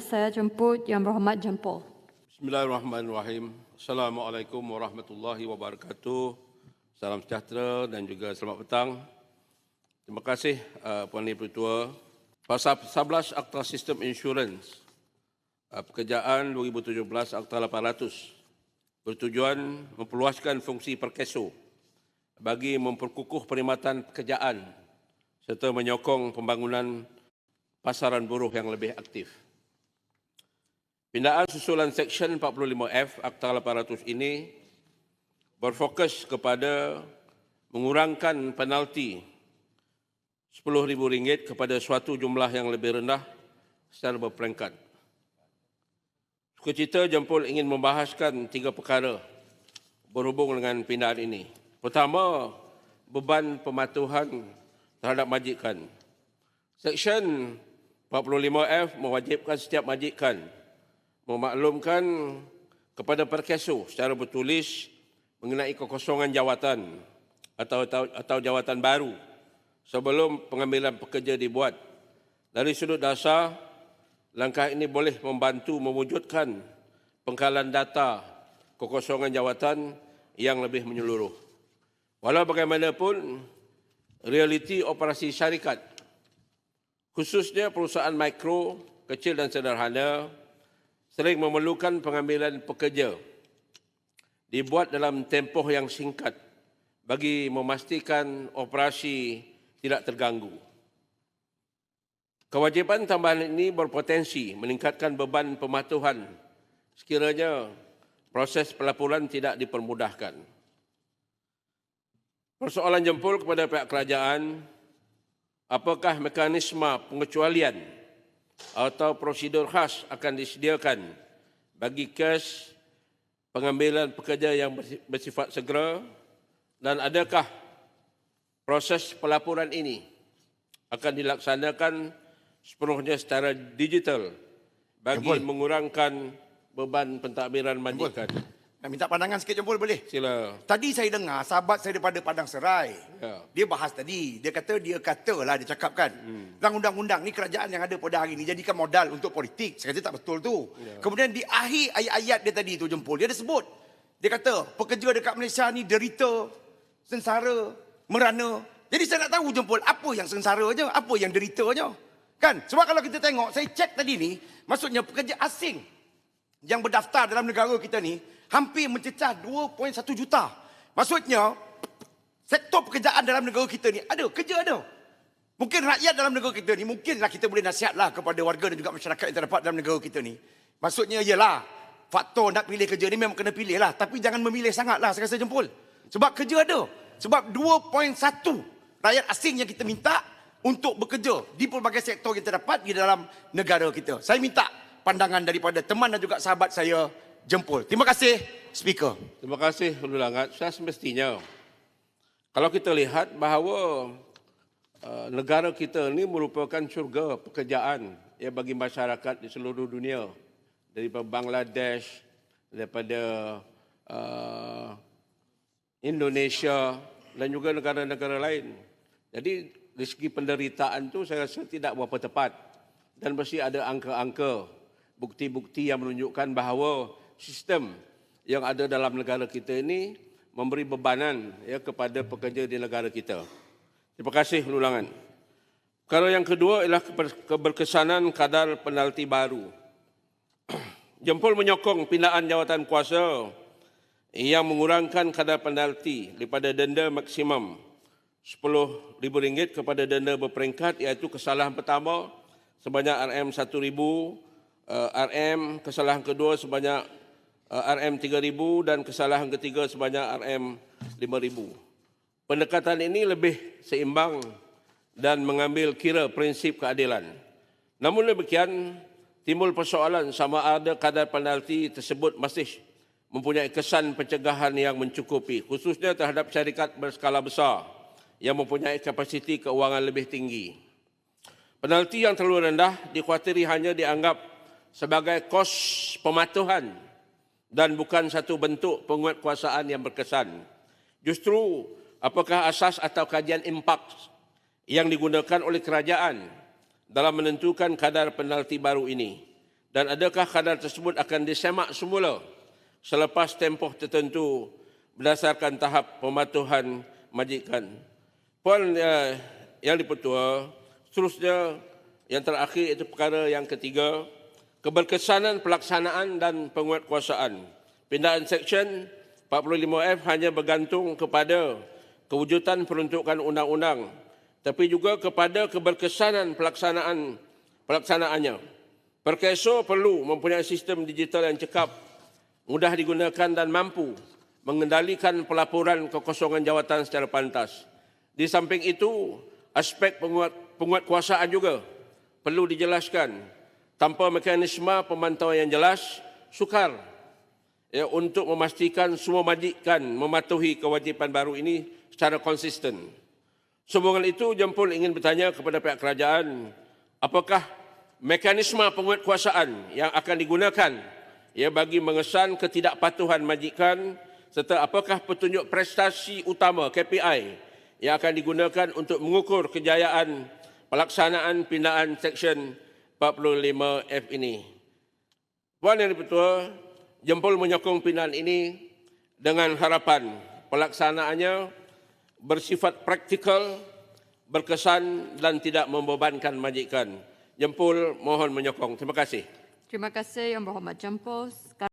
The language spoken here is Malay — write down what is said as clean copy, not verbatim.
Saya jemput Yang Berhormat Jempol. Bismillahirrahmanirrahim. Assalamualaikum warahmatullahi wabarakatuh. Salam sejahtera dan juga selamat petang. Terima kasih Puan Ibu Ketua. Pasal 11 Akta Sistem Insurans Pekerjaan 2017 Akta 800 bertujuan memperluaskan fungsi Perkeso bagi memperkukuh perkhidmatan pekerjaan serta menyokong pembangunan pasaran buruh yang lebih aktif. Pindaan susulan Seksyen 45F Akta 800 ini berfokus kepada mengurangkan penalti RM10,000 kepada suatu jumlah yang lebih rendah secara berperingkat. Sukacita Jempol ingin membahaskan 3 perkara berhubung dengan pindaan ini. Pertama, beban pematuhan terhadap majikan. Seksyen 45F mewajibkan setiap majikan memaklumkan kepada Perkeso secara bertulis mengenai kekosongan jawatan atau jawatan baru sebelum pengambilan pekerja dibuat. Dari sudut dasar, langkah ini boleh membantu mewujudkan pengkalan data kekosongan jawatan yang lebih menyeluruh. Walau bagaimanapun, realiti operasi syarikat, khususnya perusahaan mikro, kecil dan sederhana, sering memerlukan pengambilan pekerja dibuat dalam tempoh yang singkat bagi memastikan operasi tidak terganggu. Kewajipan tambahan ini berpotensi meningkatkan beban pematuhan sekiranya proses pelaporan tidak dipermudahkan. Persoalan Jempol kepada pihak kerajaan, apakah mekanisme pengecualian atau prosedur khas akan disediakan bagi kes pengambilan pekerja yang bersifat segera, dan adakah proses pelaporan ini akan dilaksanakan sepenuhnya secara digital bagi mengurangkan beban pentadbiran majikan. Nak minta pandangan sikit Jempol boleh? Sila. Tadi saya dengar sahabat saya daripada Padang Serai. Ya. Dia bahas tadi. Dia katalah dia cakap kan. Dalam undang-undang ni kerajaan yang ada pada hari ni jadikan modal untuk politik. Saya kata tak betul tu. Ya. Kemudian di akhir ayat-ayat dia tadi tu Jempol, dia ada sebut. Dia kata pekerja dekat Malaysia ni derita, sengsara, merana. Jadi saya nak tahu Jempol, apa yang sengsaranya, apa yang deritanya. Kan? Sebab kalau kita tengok, saya cek tadi ni, maksudnya pekerja asing yang berdaftar dalam negara kita ni hampir mencecah 2.1 juta. Maksudnya, sektor pekerjaan dalam negara kita ni ada, kerja ada. Mungkin rakyat dalam negara kita ni, mungkinlah kita boleh nasihatlah kepada warga dan juga masyarakat yang terdapat dalam negara kita ni. Maksudnya ialah, faktor nak pilih kerja ni memang kena pilih lah. Tapi jangan memilih sangatlah, saya rasa Jempol. Sebab kerja ada. Sebab 2.1 rakyat asing yang kita minta untuk bekerja di pelbagai sektor yang terdapat di dalam negara kita. Saya minta pandangan daripada teman dan juga sahabat saya, Jempol. Terima kasih, Speaker. Terima kasih, Ulu Langat. Saya semestinya, kalau kita lihat bahawa negara kita ini merupakan syurga pekerjaan ya, bagi masyarakat di seluruh dunia. Daripada Bangladesh, daripada Indonesia dan juga negara-negara lain. Jadi, dari segi penderitaan itu saya rasa tidak berapa tepat. Dan mesti ada angka-angka, bukti-bukti yang menunjukkan bahawa sistem yang ada dalam negara kita ini memberi bebanan ya, kepada pekerja di negara kita. Terima kasih ulangan. Perkara yang kedua ialah keberkesanan kadar penalti baru. Jempol menyokong pindaan jawatan kuasa yang mengurangkan kadar penalti daripada denda maksimum RM10,000 kepada denda berperingkat, iaitu kesalahan pertama sebanyak RM1,000, RM kesalahan kedua sebanyak RM3,000 dan kesalahan ketiga sebanyak RM5,000. Pendekatan ini lebih seimbang dan mengambil kira prinsip keadilan. Namun demikian, timbul persoalan sama ada kadar penalti tersebut masih mempunyai kesan pencegahan yang mencukupi, khususnya terhadap syarikat berskala besar yang mempunyai kapasiti keuangan lebih tinggi. Penalti yang terlalu rendah dikhawatiri hanya dianggap sebagai kos pematuhan dan bukan satu bentuk penguatkuasaan yang berkesan. Justru, apakah asas atau kajian impak yang digunakan oleh kerajaan dalam menentukan kadar penalti baru ini? Dan adakah kadar tersebut akan disemak semula selepas tempoh tertentu berdasarkan tahap pematuhan majikan. Puan Yang di-Pertua, seterusnya yang terakhir itu perkara yang ketiga, keberkesanan pelaksanaan dan penguatkuasaan. Pindaan Seksyen 45F hanya bergantung kepada kewujudan peruntukan undang-undang, tapi juga kepada keberkesanan pelaksanaannya. Perkeso perlu mempunyai sistem digital yang cekap, mudah digunakan dan mampu mengendalikan pelaporan kekosongan jawatan secara pantas. Di samping itu, aspek penguatkuasaan juga perlu dijelaskan. Tanpa mekanisme pemantauan yang jelas, sukar untuk memastikan semua majikan mematuhi kewajipan baru ini secara konsisten. Sehubungan itu, Jempol ingin bertanya kepada pihak kerajaan, apakah mekanisme penguatkuasaan yang akan digunakan bagi mengesan ketidakpatuhan majikan, serta apakah petunjuk prestasi utama KPI yang akan digunakan untuk mengukur kejayaan pelaksanaan pindaan Seksyen 45F ini. Puan Yang di-Pertua, Jempol menyokong pindaan ini dengan harapan pelaksanaannya bersifat praktikal, berkesan dan tidak membebankan majikan. Jempol mohon menyokong. Terima kasih. Terima kasih Yang Berhormat Jempol.